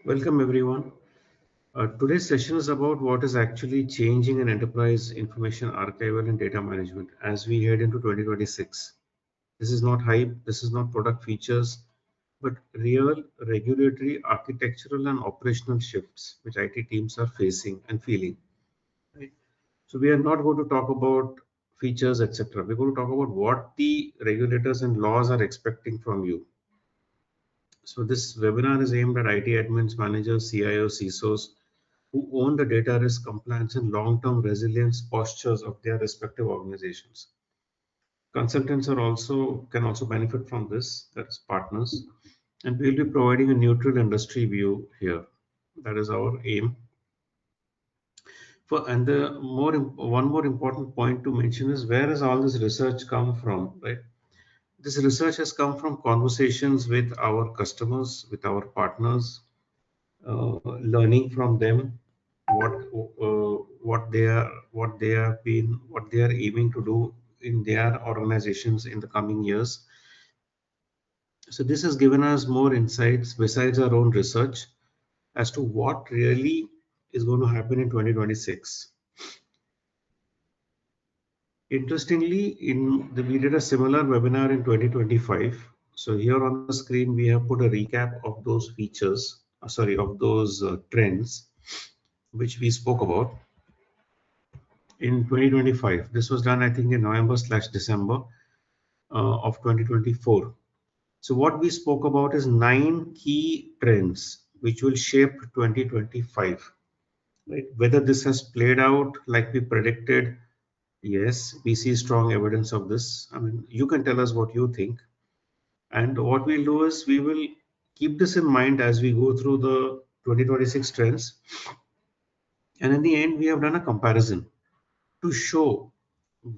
Welcome everyone. Today's session is about what is actually changing in enterprise information archival and data management as we head into 2026. This is not hype, this is not product features, but real regulatory, architectural, and operational shifts which IT teams are facing and feeling. Right? So we are not going to talk about features, etc. We're going to talk about what the regulators and laws are expecting from you. So this webinar is aimed at IT admins, managers, CIOs, CISOs who own the data risk compliance and long-term resilience postures of their respective organizations. Consultants can also benefit from this, that is partners, and we'll be providing a neutral industry view here. That is our aim. One more important point to mention is where has all this research come from, right? This research has come from conversations with our customers, with our partners, learning from them what what they are aiming to do in their organizations in the coming years. So this has given us more insights besides our own research as to what really is going to happen in 2026. Interestingly, we did a similar webinar in 2025. So here on the screen we have put a recap of those features, of those trends which we spoke about in 2025. This was done, I think, in November/December of 2024. So what we spoke about is 9 key trends which will shape 2025. Right? Whether this has played out like we predicted, yes, we see strong evidence of this. I mean, you can tell us what you think. And what we'll do is we will keep this in mind as we go through the 2026 trends. And in the end, we have done a comparison to show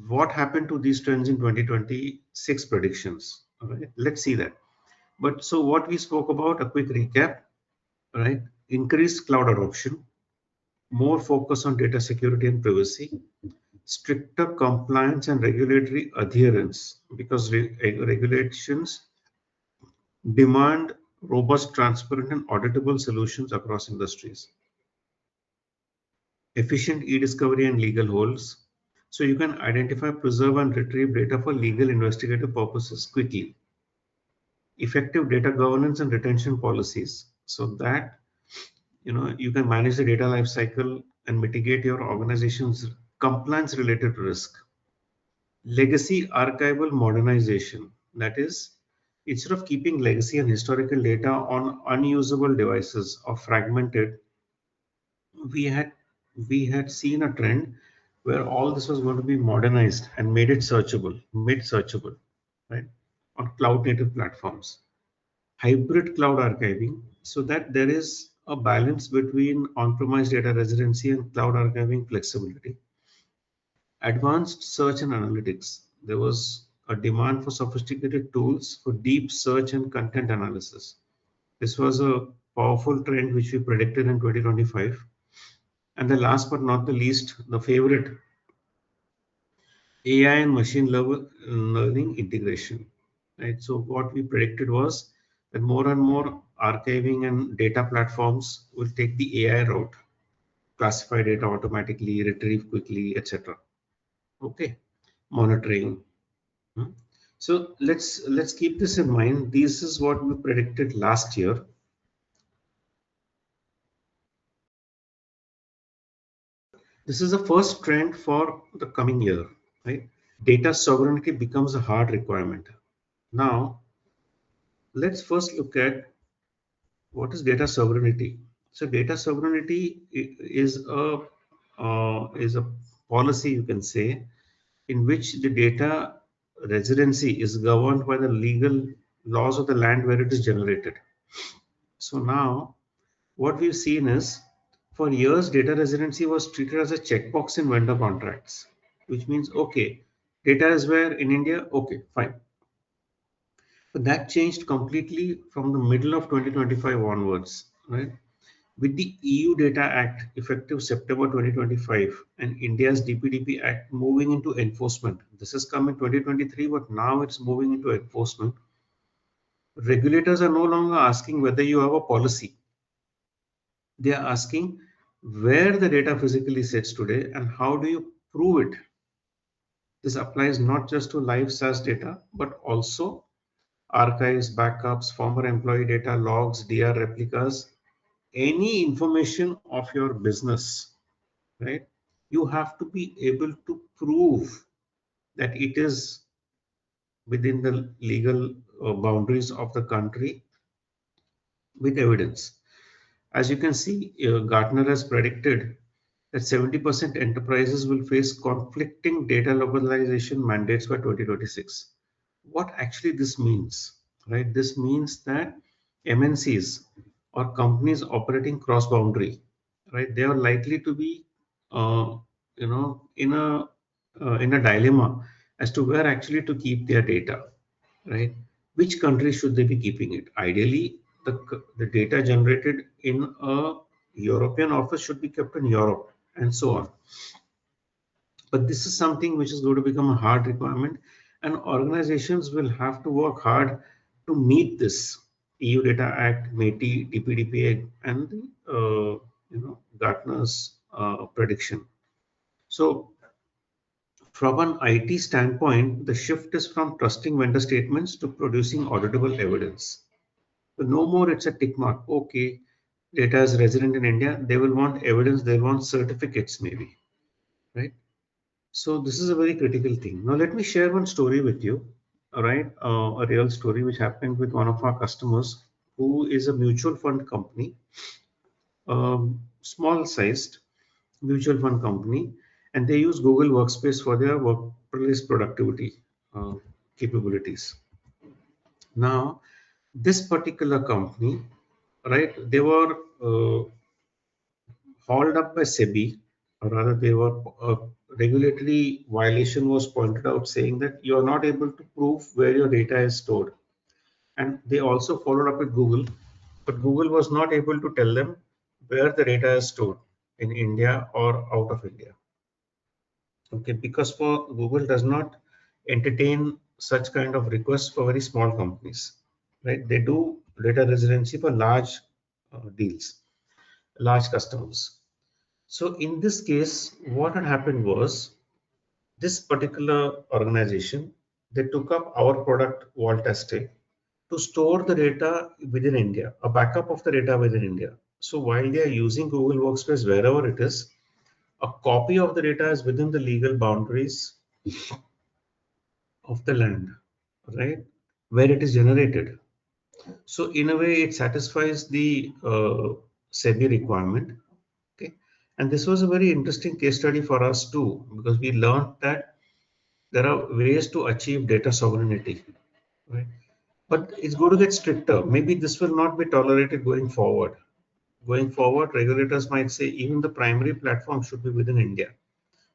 what happened to these trends in 2026 predictions. All right, let's see that. But so what we spoke about, a quick recap, right? Increased cloud adoption, more focus on data security and privacy, stricter compliance and regulatory adherence because regulations demand robust, transparent, and auditable solutions across industries. Efficient e-discovery and legal holds. So you can identify, preserve, and retrieve data for legal investigative purposes quickly. Effective data governance and retention policies, so that you can manage the data lifecycle and mitigate your organization's compliance related risk. Legacy archival modernization, that is, instead of keeping legacy and historical data on unusable devices or fragmented, we had seen a trend where all this was going to be modernized and made searchable, right, on cloud native platforms. Hybrid cloud archiving, so that there is a balance between on-premise data residency and cloud archiving flexibility. Advanced search and analytics. There was a demand for sophisticated tools for deep search and content analysis. This was a powerful trend which we predicted in 2025. And the last but not the least, the favorite, AI and machine learning integration. Right? So what we predicted was that more and more archiving and data platforms will take the AI route, classify data automatically, retrieve quickly, etc. Okay, monitoring. So let's keep this in mind. This is what we predicted last year. This is the first trend for the coming year, right? Data sovereignty becomes a hard requirement. Now, let's first look at what is data sovereignty. So, data sovereignty is a policy, you can say, in which the data residency is governed by the legal laws of the land where it is generated. So now, what we've seen is, for years, data residency was treated as a checkbox in vendor contracts, which means, okay, data is where in India, okay, fine. But that changed completely from the middle of 2025 onwards, right? With the EU Data Act effective September 2025 and India's DPDPA Act moving into enforcement. This has come in 2023, but now it's moving into enforcement. Regulators are no longer asking whether you have a policy. They are asking where the data physically sits today and how do you prove it. This applies not just to live SaaS data, but also archives, backups, former employee data, logs, DR replicas, any information of your business, right? You have to be able to prove that it is within the legal boundaries of the country with evidence. As you can see, Gartner has predicted that 70% enterprises will face conflicting data localization mandates by 2026. What actually this means, right? This means that MNCs or companies operating cross-boundary, right? They are likely to be, in a dilemma as to where actually to keep their data, right? Which country should they be keeping it? Ideally, the data generated in a European office should be kept in Europe and so on. But this is something which is going to become a hard requirement, and organizations will have to work hard to meet this EU Data Act, METI, DPDPA, and Gartner's prediction. So, from an IT standpoint, the shift is from trusting vendor statements to producing auditable evidence. So no more it's a tick mark. Okay, data is resident in India. They will want evidence. They want certificates, maybe, right? So this is a very critical thing. Now let me share one story with you. All right, a real story which happened with one of our customers, who is a mutual fund company, small-sized mutual fund company, and they use Google Workspace for their workplace productivity uh, capabilities. Now, this particular company, right, they were hauled up by SEBI, or rather, they were regulatory violation was pointed out, saying that you are not able to prove where your data is stored. And they also followed up with Google, but Google was not able to tell them where the data is stored in India or out of India. Okay, because for Google does not entertain such kind of requests for very small companies, right? They do data residency for large deals, large customers. So in this case, what had happened was this particular organization, they took up our product Vault Estate to store the data within India, a backup of the data within India. So while they are using Google Workspace wherever it is, a copy of the data is within the legal boundaries of the land, right, where it is generated. So in a way, it satisfies the SEBI requirement. Okay, and this was a very interesting case study for us too, because we learned that there are ways to achieve data sovereignty, right? But it's going to get stricter. Maybe this will not be tolerated going forward. Going forward, regulators might say even the primary platform should be within India.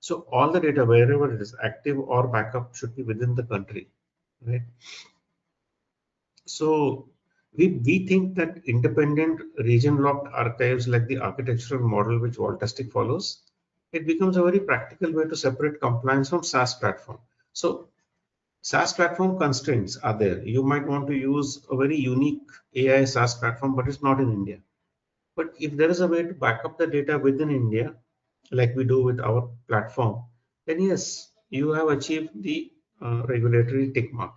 So all the data, wherever it is active or backup, should be within the country, right? So we think that independent region-locked archives like the architectural model which Vaultastic follows, it becomes a very practical way to separate compliance from SaaS platform. So SaaS platform constraints are there. You might want to use a very unique AI SaaS platform, but it's not in India. But if there is a way to back up the data within India, like we do with our platform, then yes, you have achieved the regulatory tick mark.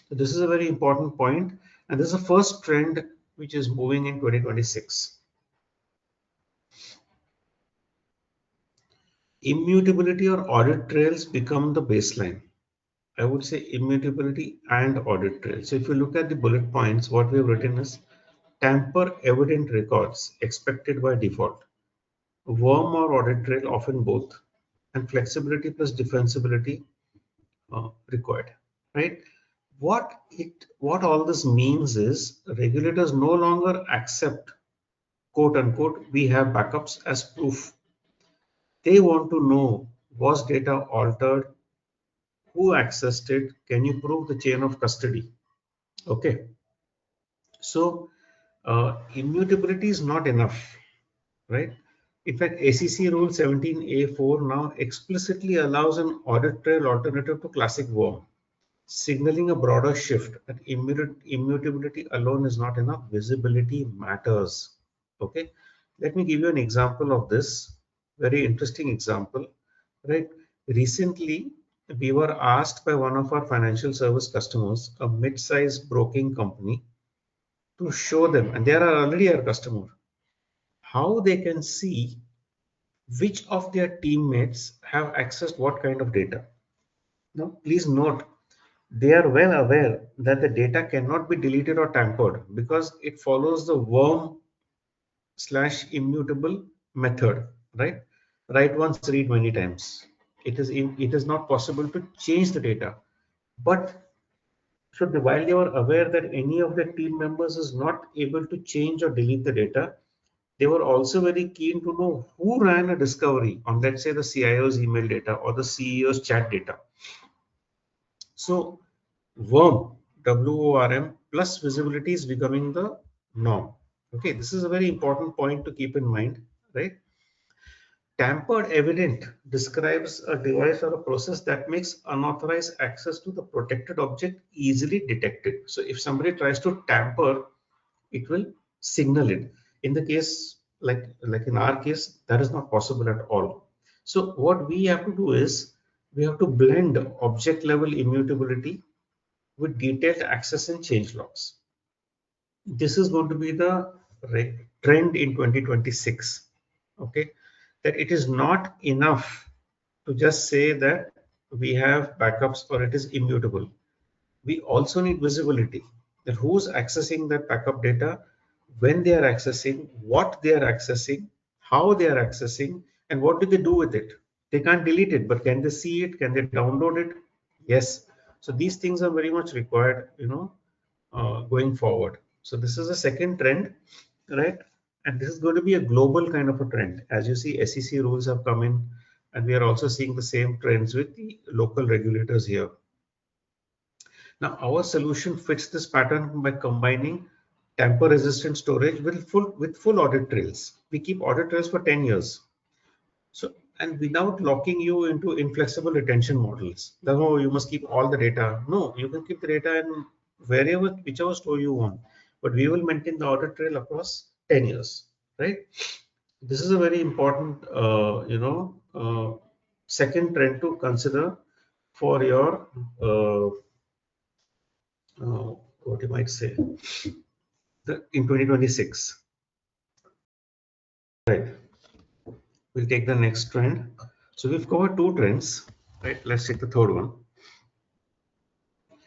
So this is a very important point, and this is the first trend which is moving in 2026. Immutability or audit trails become the baseline. I would say immutability and audit trail. So if you look at the bullet points, what we have written is tamper evident records expected by default, worm or audit trail often both, and flexibility plus defensibility required, right? What all this means is regulators no longer accept quote unquote we have backups as proof. They want to know, was data altered, who accessed it, can you prove the chain of custody? Okay, so immutability is not enough, right? In fact, ACC Rule 17A4 now explicitly allows an audit trail alternative to classic worm, signaling a broader shift that immutability alone is not enough, visibility matters. Okay, Let me give you an example of this. Very interesting example, right? Recently, we were asked by one of our financial service customers, a mid-sized broking company, to show them, and they are already our customer, how they can see which of their teammates have accessed what kind of data. Now, please note, they are well aware that the data cannot be deleted or tampered because it follows the worm slash immutable method, right? Write once, read many times. It is not possible to change the data. But while they were aware that any of their team members is not able to change or delete the data, they were also very keen to know who ran a discovery on, let's say, the CIO's email data or the CEO's chat data. So worm, WORM plus visibility is becoming the norm. Okay, this is a very important point to keep in mind, right? Tampered evident describes a device or a process that makes unauthorized access to the protected object easily detected. So if somebody tries to tamper, it will signal it. In the case, like in our case, that is not possible at all. So what we have to do is we have to blend object level immutability with detailed access and change logs. This is going to be the trend in 2026. Okay, that it is not enough to just say that we have backups or it is immutable. We also need visibility, that who's accessing that backup data, when they are accessing, what they are accessing, how they are accessing, and what do they do with it. They can't delete it, but can they see it? Can they download it? Yes. So these things are very much required, going forward. So this is a second trend, right? And this is going to be a global kind of a trend. As you see, SEC rules have come in, and we are also seeing the same trends with the local regulators here. Now, our solution fits this pattern by combining tamper-resistant storage with full audit trails. We keep audit trails for 10 years. So, and without locking you into inflexible retention models. No, you must keep all the data. No, you can keep the data in whichever store you want. But we will maintain the audit trail across 10 years, right? This is a very important, second trend to consider for your what you might say, in 2026. Right. We'll take the next trend. So we've covered two trends, right? Let's take the third one.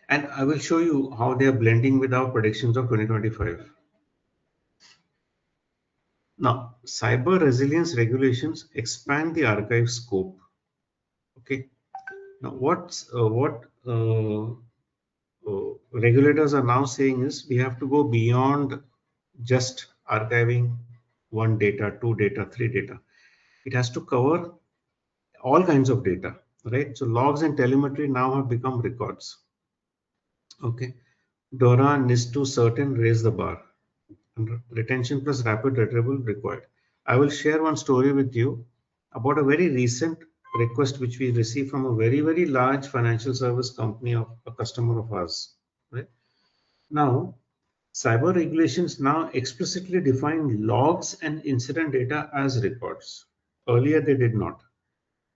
And I will show you how they are blending with our predictions of 2025. Now, cyber resilience regulations expand the archive scope. Okay. Now, regulators are now saying is we have to go beyond just archiving one data, two data, three data. It has to cover all kinds of data, right? So logs and telemetry now have become records. Okay. DORA NIS2 certain raise the bar. And retention plus rapid retrieval required. I will share one story with you about a very recent request which we received from a very, very large financial service company of a customer of ours. Right? Now, cyber regulations now explicitly define logs and incident data as records. Earlier, they did not.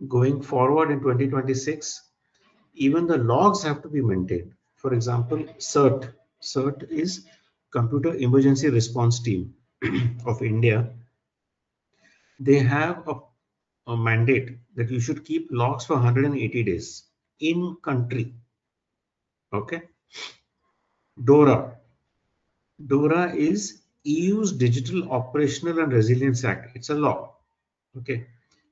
Going forward in 2026, even the logs have to be maintained. For example, CERT. CERT is Computer Emergency Response Team of India. They have a mandate that you should keep logs for 180 days in country. Okay. DORA. DORA is EU's Digital Operational and Resilience Act. It's a law. Okay.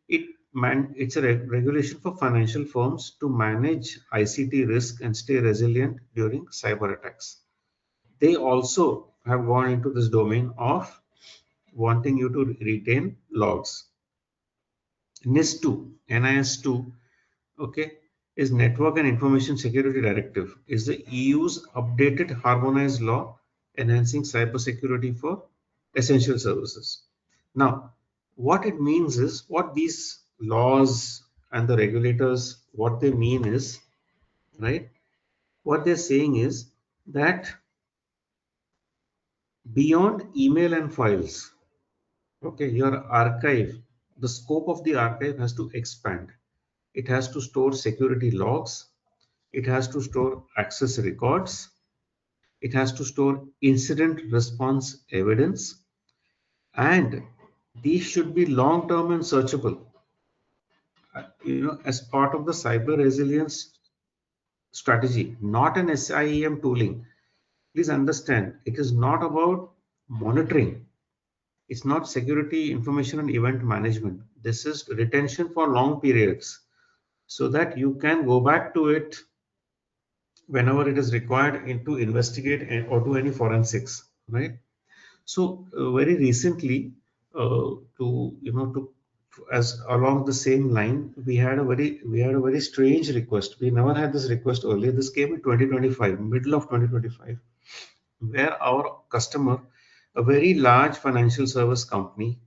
It's a regulation for financial firms to manage ICT risk and stay resilient during cyber attacks. They also have gone into this domain of wanting you to retain logs. NIS2, NIS2, okay, is Network and Information Security Directive, is the EU's updated harmonized law enhancing cybersecurity for essential services. Now, what it means is, what these laws and the regulators, what they mean is, right, what they're saying is that beyond email and files, Okay, your archive, the scope of the archive has to expand. It has to store security logs. It has to store access records. It has to store incident response evidence. And these should be long term and searchable. As part of the cyber resilience strategy, not an SIEM tooling. Please understand, it is not about monitoring. It's not security information and event management. This is retention for long periods so that you can go back to it whenever it is required to investigate or do any forensics, right? So very recently, to as along the same line, we had a very strange request. We never had this request earlier. This came in 2025, middle of 2025, where our customer, a very large financial service company,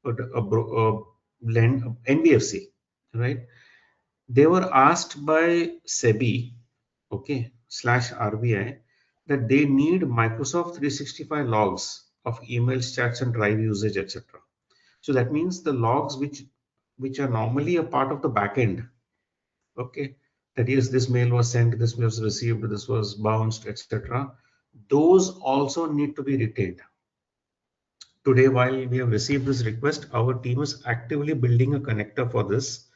NBFC, right? They were asked by SEBI, okay, slash RBI, that they need Microsoft 365 logs of emails, chats, and drive usage, etc. So that means the logs which are normally a part of the backend, okay, that yes, this mail was sent, this was received, this was bounced, etc. Those also need to be retained. Today, while we have received this request, our team is actively building a connector for this,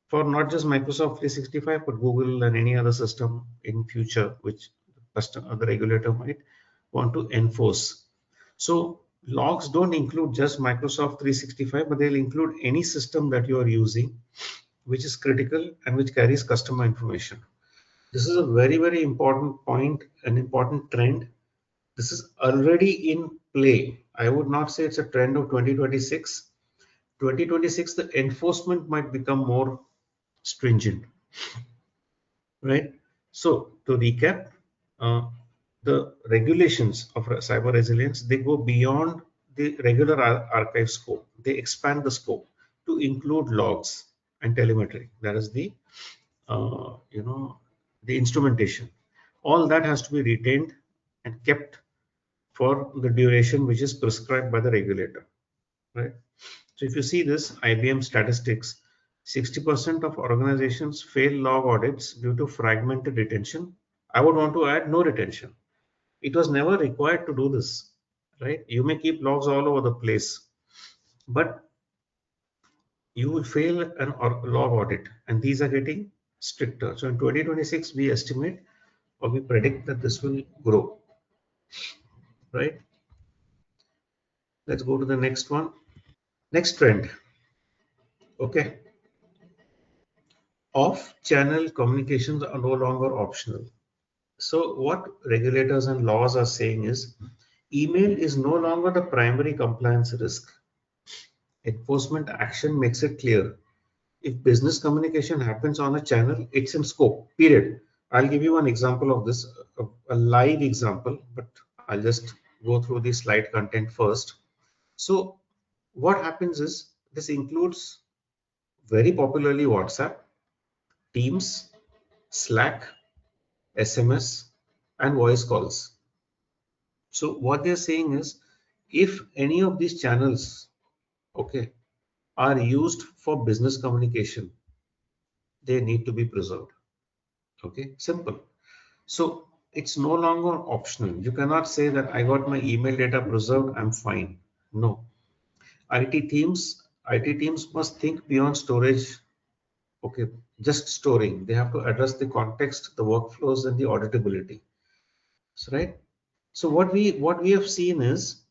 for not just Microsoft 365, but Google and any other system in future, which the regulator might want to enforce. So logs don't include just Microsoft 365, but they'll include any system that you are using, which is critical and which carries customer information. This is a very, very important point, an important trend. This is already in play. I would not say it's a trend of 2026. 2026, the enforcement might become more stringent, right? So to recap, uh, the regulations of cyber resilience, they go beyond the regular archive scope. They expand the scope to include logs and telemetry. That is uh, you know the instrumentation. All that has to be retained and kept for the duration which is prescribed by the regulator, right? So if you see this IBM statistics, 60% of organizations fail log audits due to fragmented retention. I would want to add no retention. It was never required to do this, right? You may keep logs all over the place, but you will fail an log audit, and these are getting stricter. So in 2026, we estimate or we predict that this will grow, right? Let's go to the next one. Next trend, okay. Off-channel communications are no longer optional. So what regulators and laws are saying is email is no longer the primary compliance risk. Enforcement action makes it clear. If business communication happens on a channel, it's in scope, period. I'll give you one example of this, a live example, but I'll just go through the slide content first. So what happens is this includes very popularly WhatsApp, Teams, Slack, SMS, and voice calls. So what they're saying is if any of these channels, okay, are used for business communication, they need to be preserved. Okay, simple. So it's no longer optional. You cannot say that I got my email data preserved, I'm fine. No. IT teams must think beyond storage. Okay, just storing. They have to address the context, the workflows, and the auditability. So, right. So what we have seen is,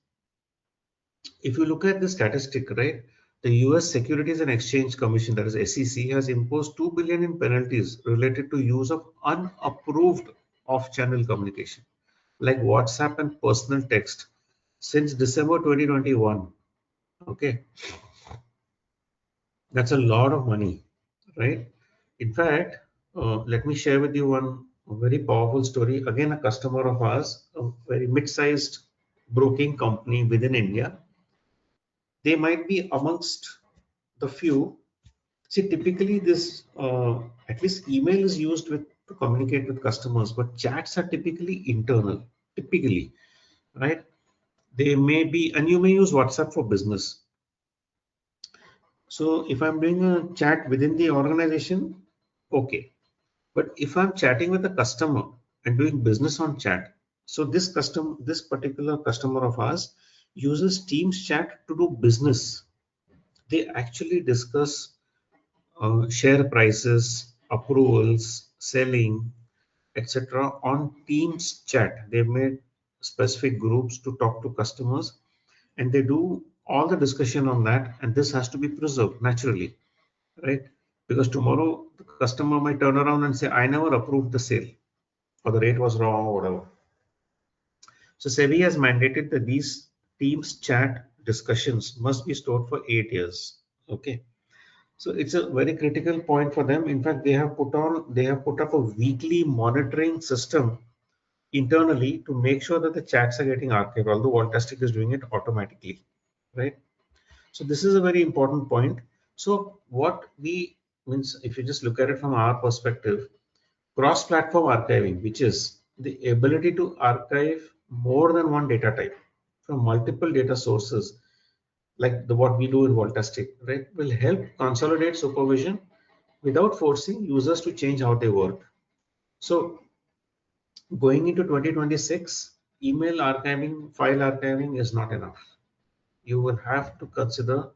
if you look at the statistic, right, the US Securities and Exchange Commission, that is SEC, has imposed 2 billion in penalties related to use of unapproved off-channel communication, like WhatsApp and personal text, since December 2021. Okay, that's a lot of money, right? In fact, let me share with you one very powerful story. Again, a customer of ours, a very mid-sized broking company within India. They might be amongst the few. See, typically this, at least email is used to communicate with customers, but chats are typically internal, typically, right? They may be, and you may use WhatsApp for business. So if I'm doing a chat within the organization, okay. But if I'm chatting with a customer and doing business on chat, so this particular customer of ours uses Teams chat to do business. They actually discuss share prices, approvals, selling, etc. on Teams chat. They've made specific groups to talk to customers and they do all the discussion on that, and this has to be preserved naturally, right? Because tomorrow the customer might turn around and say, I never approved the sale or the rate was wrong or whatever. So SEBI has mandated that these Teams chat discussions must be stored for 8 years. Okay. So it's a very critical point for them. In fact, they have put up a weekly monitoring system internally to make sure that the chats are getting archived, although Voltastic is doing it automatically, right? So this is a very important point. So what we means, if you just look at it from our perspective, cross-platform archiving, which is the ability to archive more than one data type from multiple data sources, like the what we do in Voltastic, right, will help consolidate supervision without forcing users to change how they work. So going into 2026, email archiving, file archiving is not enough. You will have to consider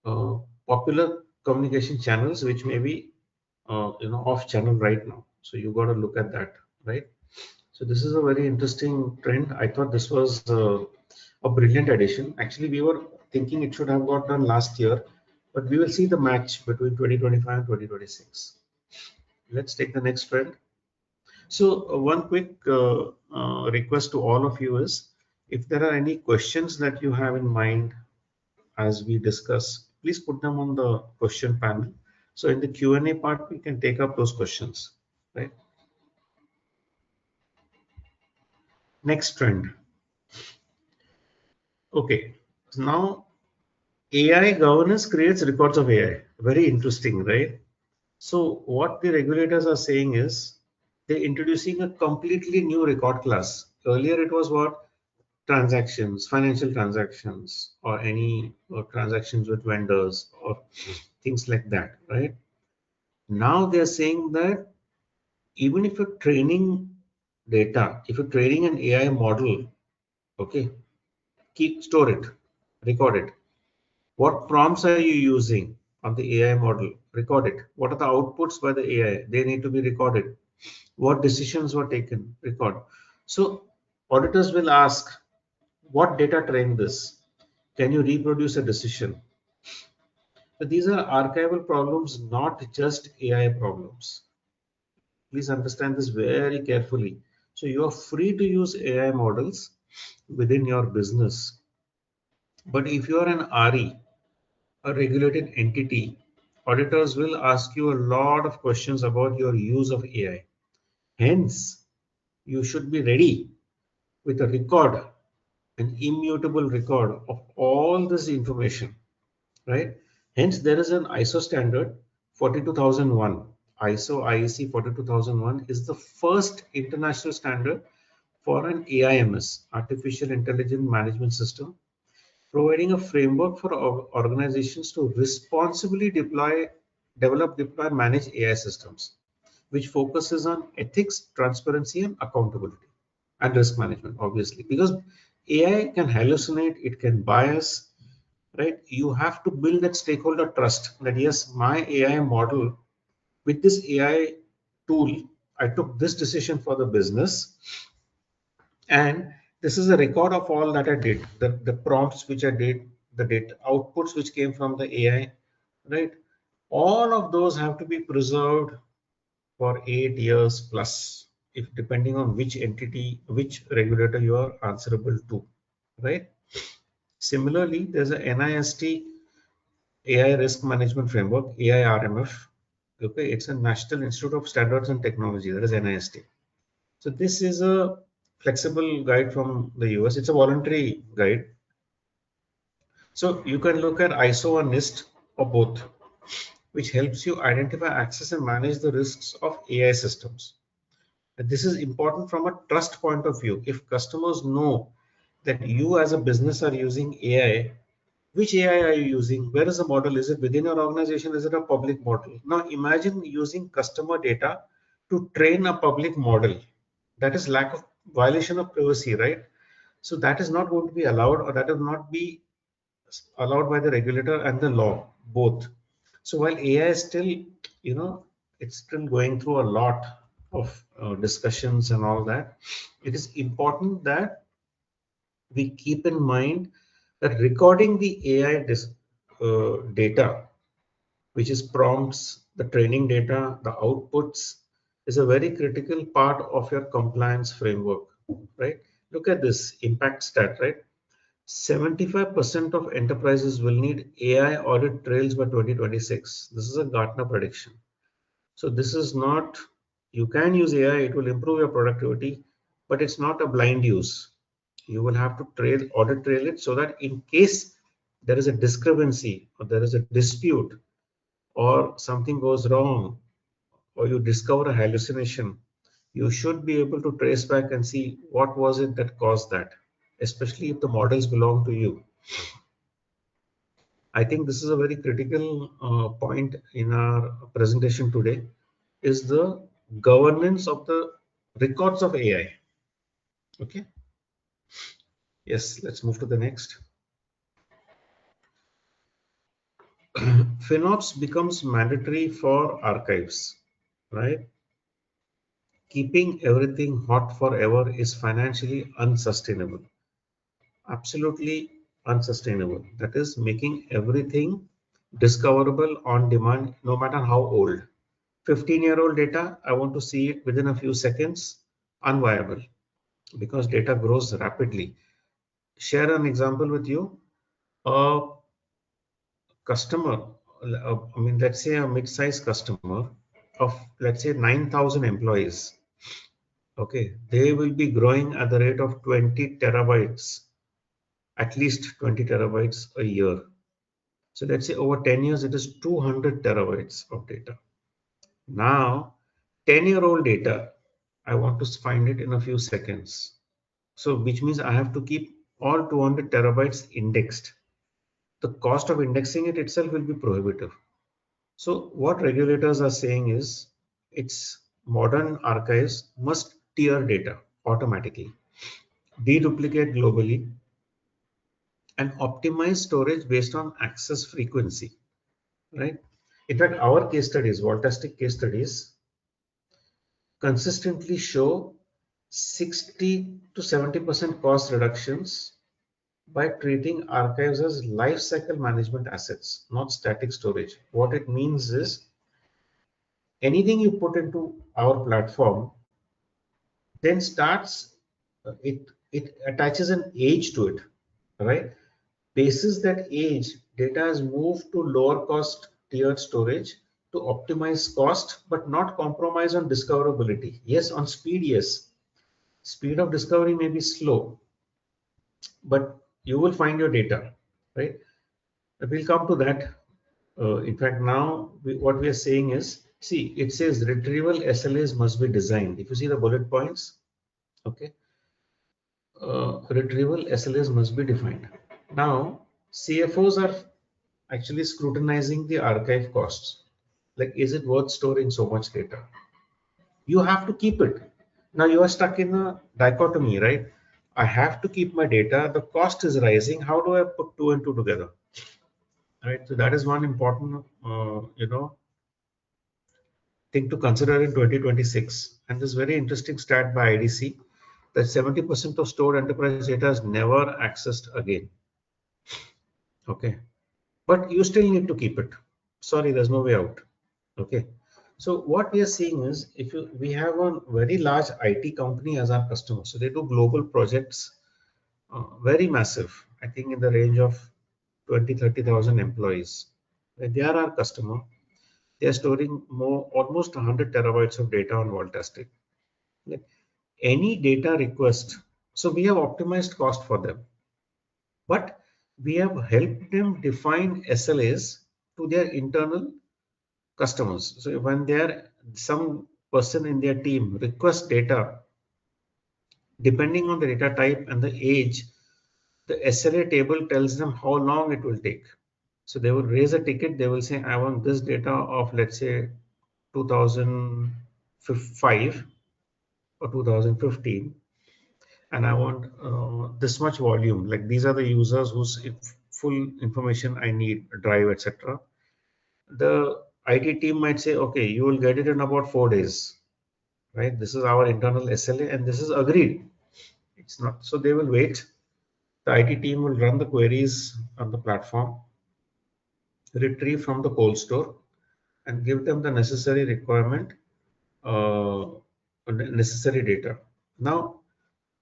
uh, popular communication channels, which may be off channel right now. So you got to look at that, right? So this is a very interesting trend. I thought this was a brilliant addition. Actually, we were thinking it should have got done last year, but we will see the match between 2025 and 2026. Let's take the next trend. So one quick request to all of you is, if there are any questions that you have in mind as we discuss, please put them on the question panel. So in the Q&A part, we can take up those questions, right? Next trend. Okay, so now AI governance creates records of AI. Very interesting, right? So what the regulators are saying is they're introducing a completely new record class. Earlier it was what? Transactions, financial transactions, or any transactions with vendors or things like that, right? Now they're saying that even if you're training data, if you're training an AI model, okay, store it, record it. What prompts are you using on the AI model? Record it. What are the outputs by the AI? They need to be recorded. What decisions were taken? Record. So auditors will ask, what data trained this? Can you reproduce a decision? So these are archival problems, not just AI problems. Please understand this very carefully. So you are free to use AI models within your business. But if you are an RE, a regulated entity, auditors will ask you a lot of questions about your use of AI. Hence, you should be ready with a record, an immutable record of all this information, right? Hence, there is an ISO standard 42001. ISO IEC 42001 is the first international standard for an AIMS, Artificial Intelligence Management System, providing a framework for organizations to responsibly deploy, manage AI systems, which focuses on ethics, transparency, and accountability and risk management, obviously, because AI can hallucinate, it can bias, right? You have to build that stakeholder trust that yes, my AI model with this AI tool, I took this decision for the business, and this is a record of all that I did, the prompts which I did, the data outputs which came from the AI, right? All of those have to be preserved for 8 years plus, if depending on which entity, which regulator you are answerable to, right? Similarly, there's a NIST AI Risk Management Framework, AIRMF. Okay, it's a National Institute of Standards and Technology, that is NIST. So this is a flexible guide from the US. It's a voluntary guide. So you can look at ISO or NIST or both, which helps you identify, access, and manage the risks of AI systems. And this is important from a trust point of view. If customers know that you as a business are using AI, Which AI are you using? Where is the model? Is it within your organization? Is it a public model? Now imagine using customer data to train a public model. That is lack of violation of privacy, right? So that is not going to be allowed, or that will not be allowed by the regulator and the law both. So while AI is still, it's still going through a lot of discussions and all that, it is important that we keep in mind that recording the AI data, which is prompts, the training data, the outputs, is a very critical part of your compliance framework, right? Look at this impact stat, right? 75% of enterprises will need AI audit trails by 2026. This is a Gartner prediction. So this is not, you can use AI, it will improve your productivity, but it's not a blind use. You will have to audit trail it, so that in case there is a discrepancy or there is a dispute or something goes wrong or you discover a hallucination, you should be able to trace back and see what was it that caused that, especially if the models belong to you. I think this is a very critical point in our presentation today, is the governance of the records of AI. Okay. Yes, let's move to the next. FinOps becomes mandatory for archives, right? Keeping everything hot forever is financially unsustainable. Absolutely unsustainable. That is making everything discoverable on demand, no matter how old. 15-year-old data, I want to see it within a few seconds, unviable, because data grows rapidly. Share an example with you. A customer, let's say a mid-sized customer of, let's say, 9,000 employees. Okay, they will be growing at the rate of 20 terabytes, at least 20 terabytes a year. So let's say over 10 years, it is 200 terabytes of data. Now, 10-year-old data, I want to find it in a few seconds. So which means I have to keep all 200 terabytes indexed. The cost of indexing it itself will be prohibitive. So what regulators are saying is, it's modern archives must tier data automatically, deduplicate globally, and optimize storage based on access frequency, right? In fact, our case studies, Voltastic case studies, consistently show 60 to 70% cost reductions by treating archives as lifecycle management assets, not static storage. What it means is, anything you put into our platform then starts, it attaches an age to it, right? Basis that age, data is moved to lower cost tiered storage to optimize cost, but not compromise on discoverability. Yes, on speed, yes. Speed of discovery may be slow, but you will find your data, right? We'll come to that. In fact, now what we are saying is, see, it says retrieval SLAs must be designed. If you see the bullet points, okay, retrieval SLAs must be defined. Now, CFOs are actually scrutinizing the archive costs. Like, is it worth storing so much data? You have to keep it. Now you are stuck in a dichotomy, right? I have to keep my data. The cost is rising. How do I put two and two together? Right. So that is one important, thing to consider in 2026. And this very interesting stat by IDC, that 70% of stored enterprise data is never accessed again. Okay. But you still need to keep it. Sorry, there's no way out. Okay. So what we are seeing is, we have a very large IT company as our customer. So they do global projects, very massive, I think in the range of 20, 30,000 employees. When they are our customer, they are storing almost 100 terabytes of data on Voltastic. Any data request, so we have optimized cost for them, but we have helped them define SLAs to their internal customers. So when some person in their team requests data, depending on the data type and the age, the SLA table tells them how long it will take. So they will raise a ticket, they will say, I want this data of, let's say, 2005 or 2015, and I want this much volume. Like these are the users whose full information I need, drive, etc. The IT team might say, okay, you will get it in about 4 days, right? This is our internal SLA and this is agreed. It's not. So they will wait. The IT team will run the queries on the platform, retrieve from the cold store, and give them the necessary requirement, uh, necessary data. Now,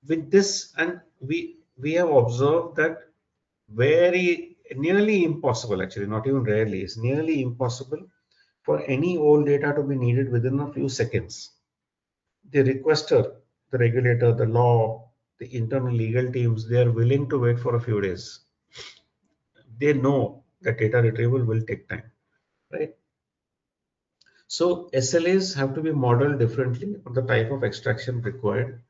with this, and we have observed that very nearly impossible, actually, not even rarely, it's nearly impossible for any old data to be needed within a few seconds. The requester, the regulator, the law, the internal legal teams, they are willing to wait for a few days. They know that data retrieval will take time, right? So SLAs have to be modeled differently on the type of extraction required.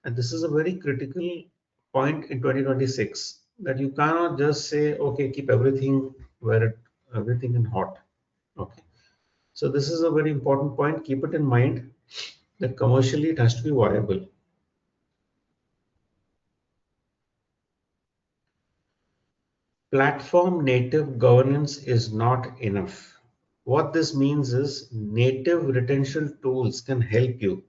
And this is a very critical point in 2026, that you cannot just say, okay, keep everything where everything in hot. Okay. So this is a very important point. Keep it in mind that commercially it has to be viable. Platform native governance is not enough. What this means is native retention tools can help you,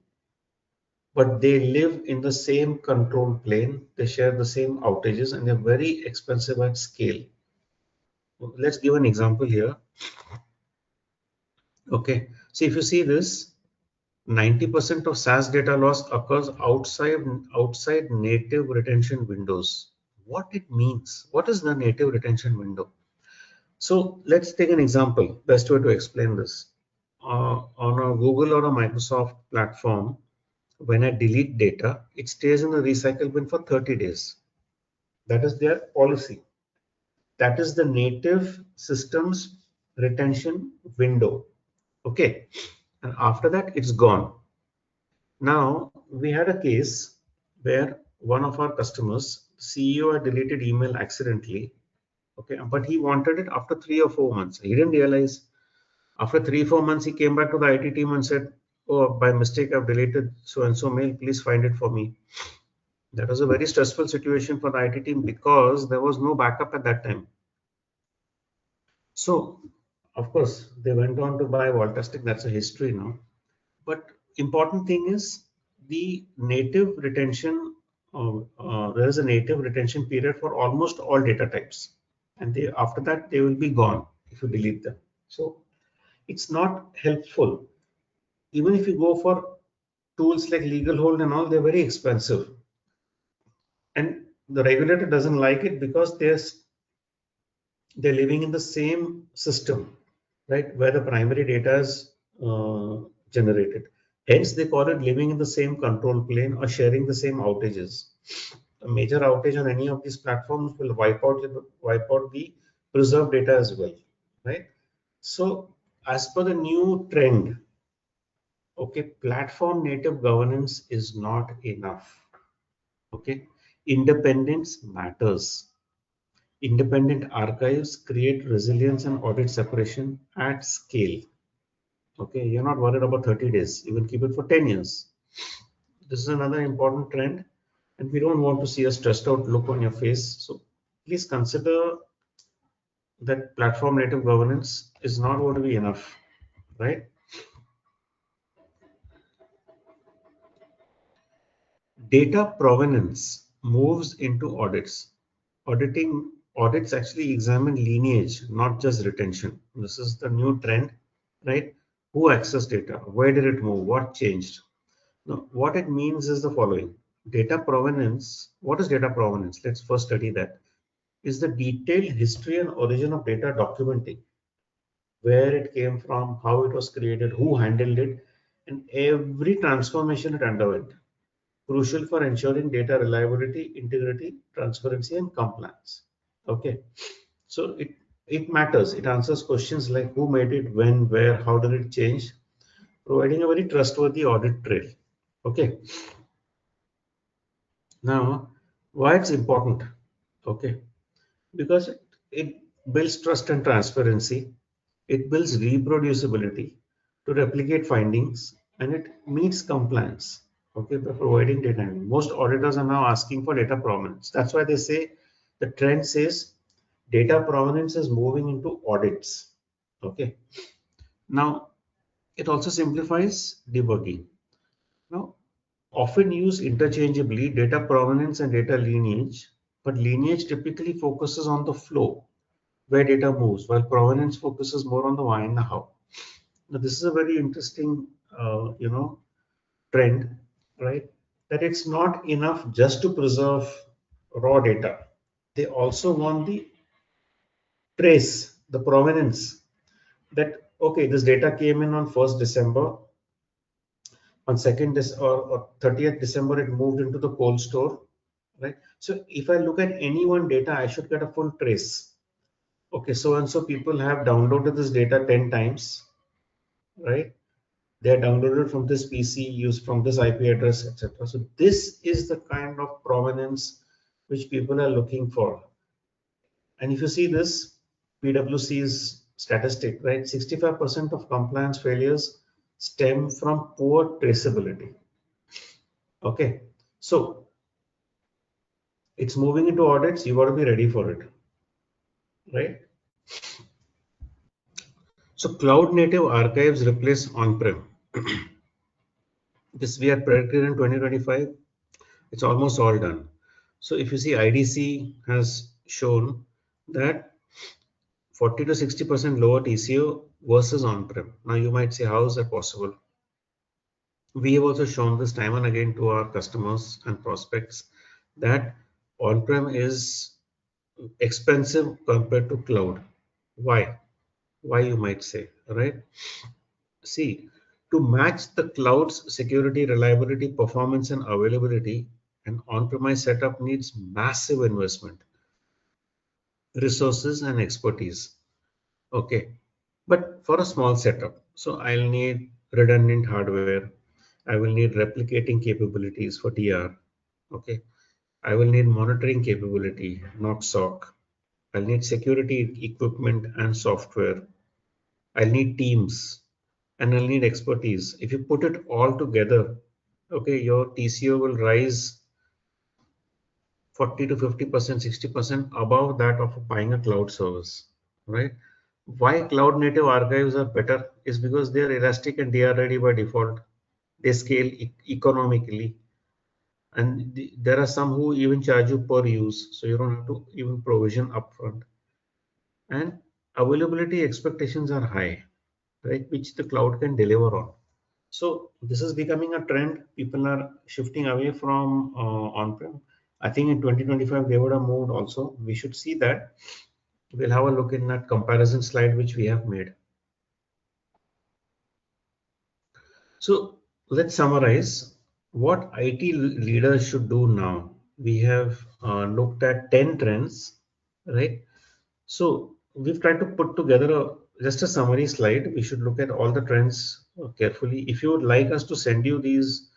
but they live in the same control plane. They share the same outages and they're very expensive at scale. Let's give an example here. Okay, so if you see this, 90% of SaaS data loss occurs outside native retention windows. What it means? What is the native retention window? So let's take an example. Best way to explain this. On a Google or a Microsoft platform, when I delete data, it stays in the recycle bin for 30 days. That is their policy. That is the native systems retention window. Okay. And after that, it's gone. Now, we had a case where one of our customers, CEO, had deleted email accidentally. Okay. But he wanted it after 3 or 4 months. He didn't realize. After 3 or 4 months, he came back to the IT team and said, oh, by mistake, I've deleted so and so mail. Please find it for me. That was a very stressful situation for the IT team because there was no backup at that time. So, of course, they went on to buy Voltastic. That's a history now. But important thing is the native retention. There is a native retention period for almost all data types, and after that they will be gone if you delete them. So it's not helpful. Even if you go for tools like legal hold and all, they're very expensive, and the regulator doesn't like it because they're living in the same system, right, where the primary data is generated. Hence, they call it living in the same control plane or sharing the same outages. A major outage on any of these platforms will wipe out the preserved data as well, right? So, as per the new trend, okay, platform native governance is not enough. Okay, independence matters. Independent archives create resilience and audit separation at scale. Okay, you're not worried about 30 days, even keep it for 10 years. This is another important trend, and we don't want to see a stressed out look on your face. So please consider that platform native governance is not going to be enough, right? Data provenance moves into audits. Audits actually examine lineage, not just retention. This is the new trend, right? Who accessed data? Where did it move? What changed? Now, what it means is the following. Data provenance. What is data provenance? Let's first study that. Is the detailed history and origin of data documenting, where it came from, how it was created, who handled it, and every transformation it underwent. Crucial for ensuring data reliability, integrity, transparency, and compliance. Okay, so it matters. It answers questions like who made it, when, where, how did it change, providing a very trustworthy audit trail. Okay, now why it's important? Okay, because it builds trust and transparency, it builds reproducibility to replicate findings, and it meets compliance. Okay, by providing data. Most auditors are now asking for data provenance. That's why they say the trend says data provenance is moving into audits. Okay, now it also simplifies debugging. Now, often used interchangeably, data provenance and data lineage, but lineage typically focuses on the flow where data moves, while provenance focuses more on the why and the how. Now, this is a very interesting, trend, right? That it's not enough just to preserve raw data. They also want the trace, the provenance. That okay, this data came in on 1st December, on 2nd or 30th December, it moved into the cold store, right? So if I look at any one data, I should get a full trace. Okay, so and so people have downloaded this data 10 times, right? They are downloaded from this PC, used from this IP address, etc. So this is the kind of provenance which people are looking for. And if you see this PwC's statistic, right, 65% of compliance failures stem from poor traceability. Okay, so it's moving into audits. You got to be ready for it, right? So cloud native archives replace on-prem. This we had predicted in 2025. It's almost all done. So if you see, IDC has shown that 40 to 60% lower TCO versus on-prem. Now you might say, how is that possible? We have also shown this time and again to our customers and prospects that on-prem is expensive compared to cloud. Why? Why you might say, right? See, to match the cloud's security, reliability, performance, and availability, an on-premise setup needs massive investment, resources, and expertise. Okay, but for a small setup, so I'll need redundant hardware. I will need replicating capabilities for DR. Okay, I will need monitoring capability, not SOC. I'll need security equipment and software. I'll need teams and I'll need expertise. If you put it all together, okay, your TCO will rise 40 to 50%, 60% above that of buying a cloud service, right? Why cloud native archives are better is because they are elastic and they are ready by default. They scale economically, and there are some who even charge you per use, so you don't have to even provision upfront. And availability expectations are high, right, which the cloud can deliver on. So this is becoming a trend. People are shifting away from on-prem. I think in 2025 they would have moved also. We should see that. We'll have a look in that comparison slide which we have made. So let's summarize what IT leaders should do now. We have looked at 10 trends, right? So we've tried to put together just a summary slide. We should look at all the trends carefully. If you would like us to send you these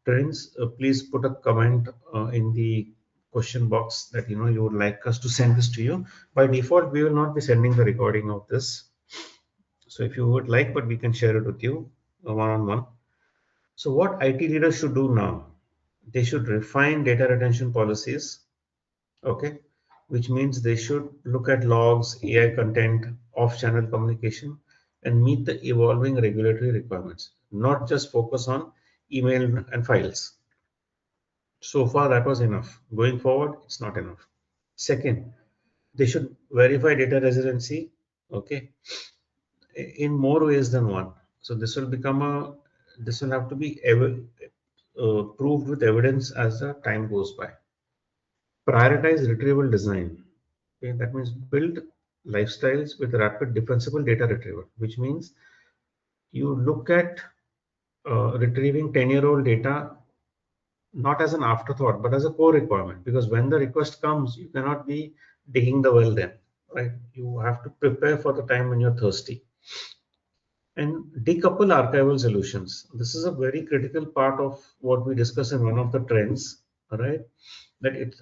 trends, please put a comment in the question box that you would like us to send this to you. By default, we will not be sending the recording of this. So if you would like, but we can share it with you one-on-one. So what IT leaders should do now? They should refine data retention policies, okay, which means they should look at logs, AI content, off-channel communication, and meet the evolving regulatory requirements, not just focus on email and files. So far, that was enough. Going forward, it's not enough. Second, they should verify data residency, okay, in more ways than one. So this will have to be proved with evidence as the time goes by. Prioritize retrieval design. Okay, that means build lifestyles with rapid defensible data retrieval, which means you look at retrieving 10-year-old data not as an afterthought, but as a core requirement. Because when the request comes, you cannot be digging the well then, right? You have to prepare for the time when you're thirsty. And decouple archival solutions. This is a very critical part of what we discuss in one of the trends. right? That it's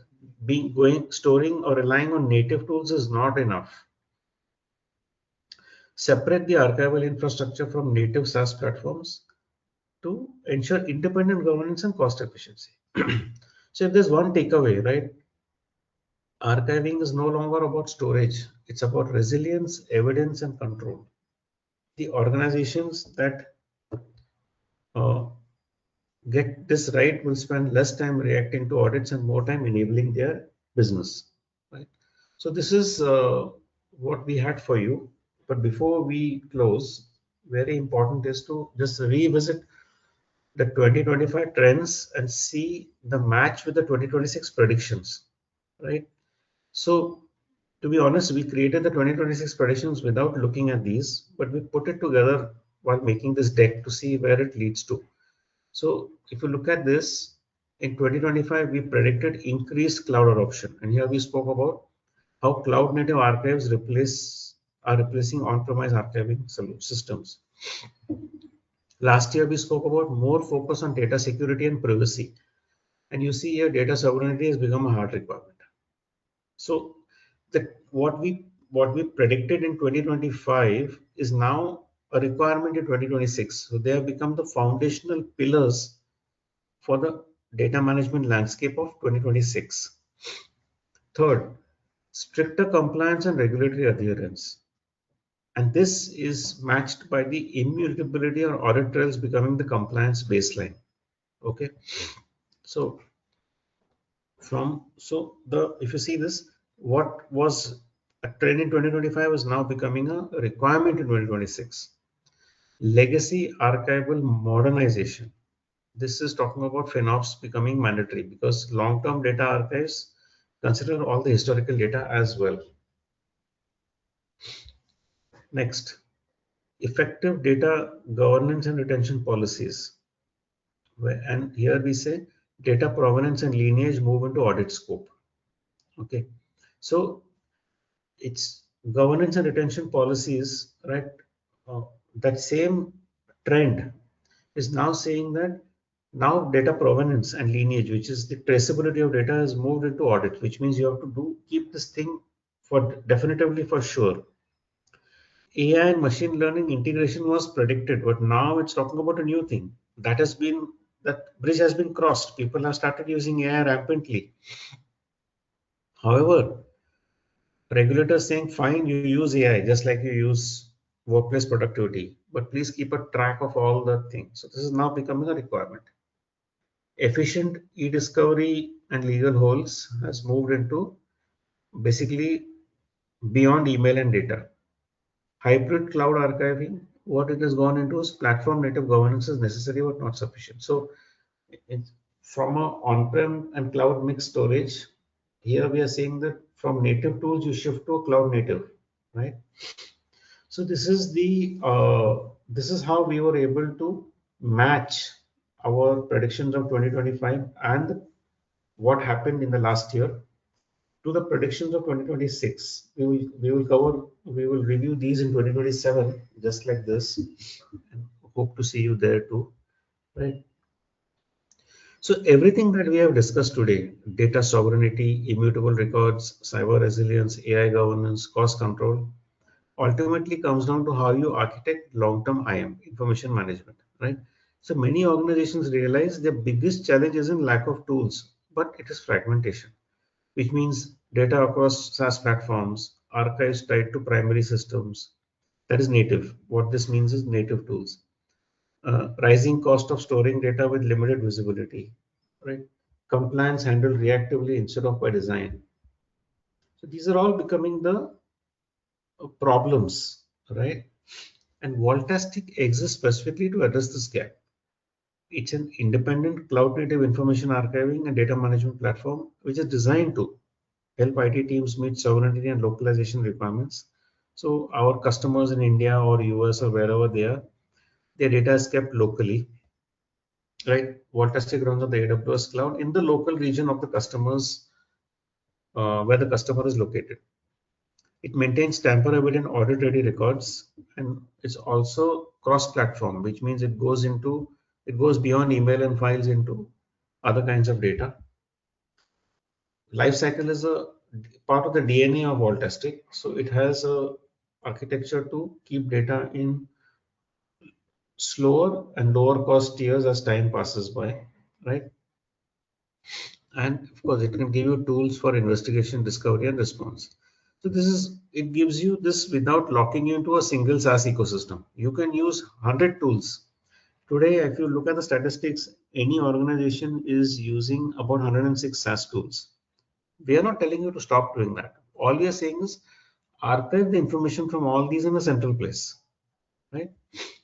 storing or relying on native tools is not enough. Separate the archival infrastructure from native SaaS platforms to ensure independent governance and cost efficiency. So if there's one takeaway, right, archiving is no longer about storage. It's about resilience, evidence, and control. The organizations that uh, get this right will spend less time reacting to audits and more time enabling their business. Right. So this is what we had for you. But before we close, very important is to just revisit the 2025 trends and see the match with the 2026 predictions. Right. So to be honest, we created the 2026 predictions without looking at these, but we put it together while making this deck to see where it leads to. So if you look at this, in 2025, we predicted increased cloud adoption. And here we spoke about how cloud native archives are replacing on-premise archiving systems. Last year, we spoke about more focus on data security and privacy. And you see here, data sovereignty has become a hard requirement. So what we predicted in 2025 is now a requirement in 2026. So they have become the foundational pillars for the data management landscape of 2026. Third, stricter compliance and regulatory adherence. And this is matched by the immutability or audit trails becoming the compliance baseline. Okay. So if you see this, what was a trend in 2025 is now becoming a requirement in 2026. Legacy archival modernization. This is talking about FinOps becoming mandatory because long-term data archives consider all the historical data as well. Next, effective data governance and retention policies. And here we say data provenance and lineage move into audit scope. Okay, so it's governance and retention policies, right? That same trend is now saying that now data provenance and lineage, which is the traceability of data, is moved into audit, which means you have to keep this thing for definitively for sure. AI and machine learning integration was predicted, but now it's talking about a new thing. That bridge has been crossed. People have started using AI rampantly. However, regulators saying fine, you use AI just like you use workplace productivity, but please keep a track of all the things. So this is now becoming a requirement. Efficient e-discovery and legal holds has moved into basically beyond email and data. Hybrid cloud archiving, what it has gone into is platform native governance is necessary but not sufficient. So from a on-prem and cloud mixed storage, here we are saying that from native tools you shift to a cloud native, right? So this is how we were able to match our predictions of 2025 and what happened in the last year to the predictions of 2026. We will review these in 2027 just like this, and hope to see you there too, right? So everything that we have discussed today, data sovereignty, immutable records, cyber resilience, AI governance, cost control, ultimately comes down to how you architect long-term IM, information management, right? So many organizations realize their biggest challenge isn't lack of tools, but it is fragmentation, which means data across SaaS platforms, archives tied to primary systems. That is native. What this means is native tools. Rising cost of storing data with limited visibility, right? Compliance handled reactively instead of by design. So these are all becoming the problems, right? And Voltastic exists specifically to address this gap. It's an independent cloud-native information archiving and data management platform which is designed to help IT teams meet sovereignty and localization requirements. So our customers in India or US or wherever they are, their data is kept locally, right? Voltastic runs on the AWS cloud in the local region of the customers where the customer is located. It maintains tamper-evident audit-ready records, and it's also cross-platform, which means it goes beyond email and files into other kinds of data. Lifecycle is a part of the DNA of Vaultastic. So it has a architecture to keep data in slower and lower cost tiers as time passes by, right? And of course, it can give you tools for investigation, discovery, and response. So it gives you this without locking you into a single SaaS ecosystem. You can use 100 tools. Today, if you look at the statistics, any organization is using about 106 SaaS tools. We are not telling you to stop doing that. All we are saying is archive the information from all these in a central place, right?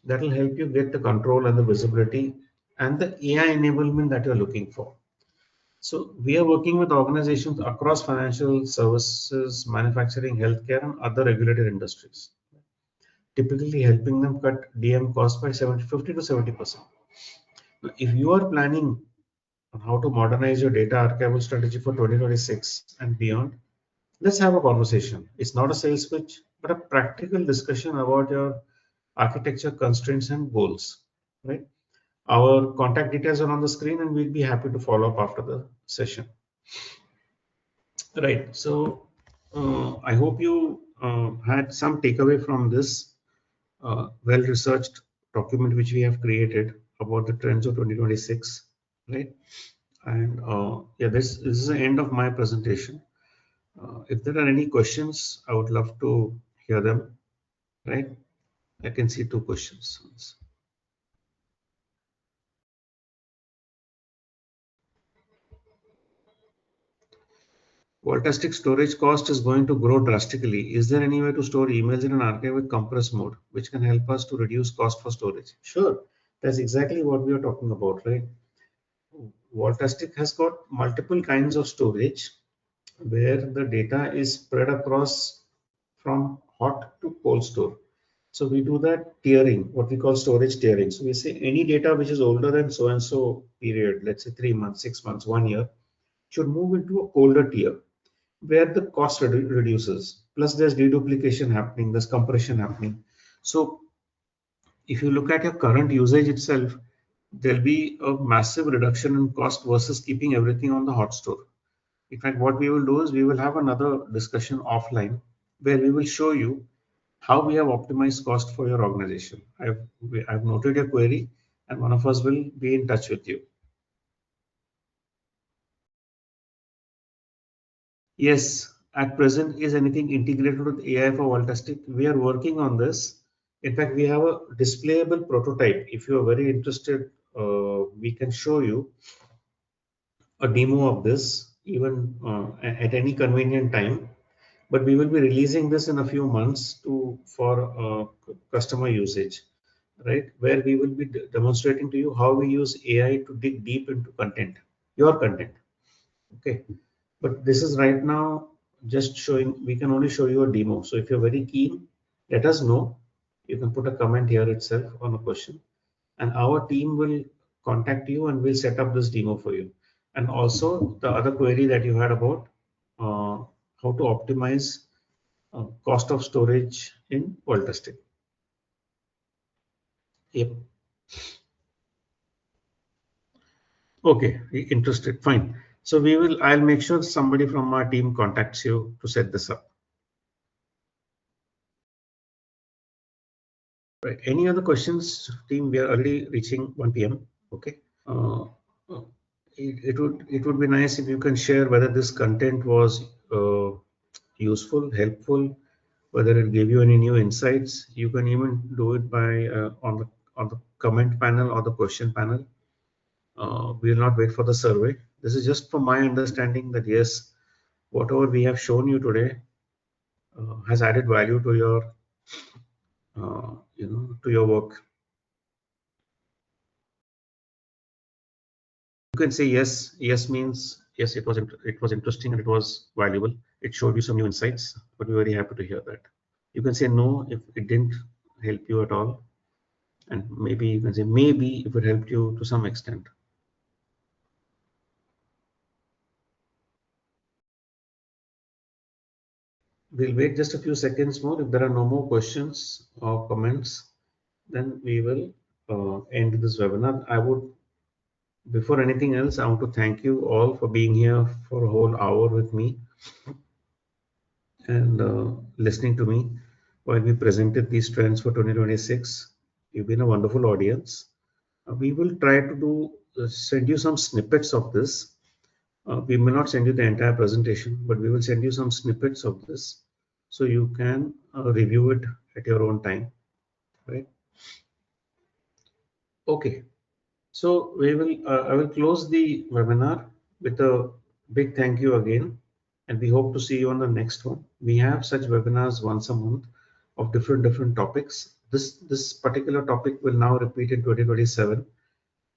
That will help you get the control and the visibility and the AI enablement that you're looking for. So we are working with organizations across financial services, manufacturing, healthcare, and other regulated industries, typically helping them cut DM costs by 50 to 70%. If you are planning on how to modernize your data archival strategy for 2026 and beyond, let's have a conversation. It's not a sales pitch, but a practical discussion about your architecture constraints and goals, right? Our contact details are on the screen and we'll be happy to follow up after the session. Right. So I hope you had some takeaway from this well-researched document which we have created about the trends of 2026, right? And yeah, this is the end of my presentation. If there are any questions, I would love to hear them, right? I can see two questions. Fantastic storage cost is going to grow drastically. Is there any way to store emails in an archive with compressed mode, which can help us to reduce cost for storage? Sure, that's exactly what we are talking about, right? Vaultastic has got multiple kinds of storage where the data is spread across from hot to cold store. So we do that tiering, what we call storage tiering. So we say any data which is older than so and so period, let's say 3 months, 6 months, 1 year, should move into a colder tier where the cost reduces. Plus, there's deduplication happening, there's compression happening. So, if you look at your current usage itself, there'll be a massive reduction in cost versus keeping everything on the hot store. In fact, what we will do is we will have another discussion offline where we will show you how we have optimized cost for your organization. I've noted your query and one of us will be in touch with you. Yes, at present, is anything integrated with AI for Vaultastic? We are working on this. In fact, we have a displayable prototype. If you are very interested, we can show you a demo of this even at any convenient time. But we will be releasing this in a few months for customer usage, right? Where we will be demonstrating to you how we use AI to dig deep into content, your content. Okay. But this is right now just showing, we can only show you a demo. So if you're very keen, let us know. You can put a comment here itself on a question and our team will contact you and we'll set up this demo for you. And also the other query that you had about how to optimize cost of storage in world testing. Yep. Okay, interested. Fine. So I'll make sure somebody from our team contacts you to set this up. Right. Any other questions, team? We are already reaching 1 p.m. Okay. Uh, it would be nice if you can share whether this content was useful, helpful, whether it gave you any new insights. You can even do it by on the comment panel or the question panel. We will not wait for the survey. This is just from my understanding that yes, whatever we have shown you today has added value to your to your work. You can say yes. Yes means yes, it was interesting and it was valuable. It showed you some new insights, but we're very happy to hear that. You can say no if it didn't help you at all, and maybe you can say maybe if it helped you to some extent. We'll wait just a few seconds more. If there are no more questions or comments, then we will end this webinar. I would Before anything else, I want to thank you all for being here for a whole hour with me and listening to me while we presented these trends for 2026. You've been a wonderful audience. We will try to send you some snippets of this. We may not send you the entire presentation, but we will send you some snippets of this so you can review it at your own time, right? Okay. So I will close the webinar with a big thank you again, and we hope to see you on the next one. We have such webinars once a month of different topics. This particular topic will now repeat in 2027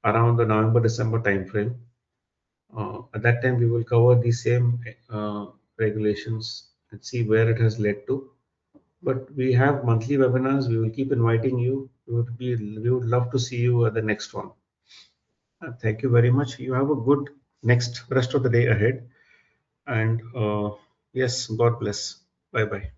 around the November-December timeframe. At that time, we will cover the same regulations and see where it has led to. But we have monthly webinars. We will keep inviting you. We would love to see you at the next one. Thank you very much. You have a good next rest of the day ahead. And yes, God bless. Bye bye.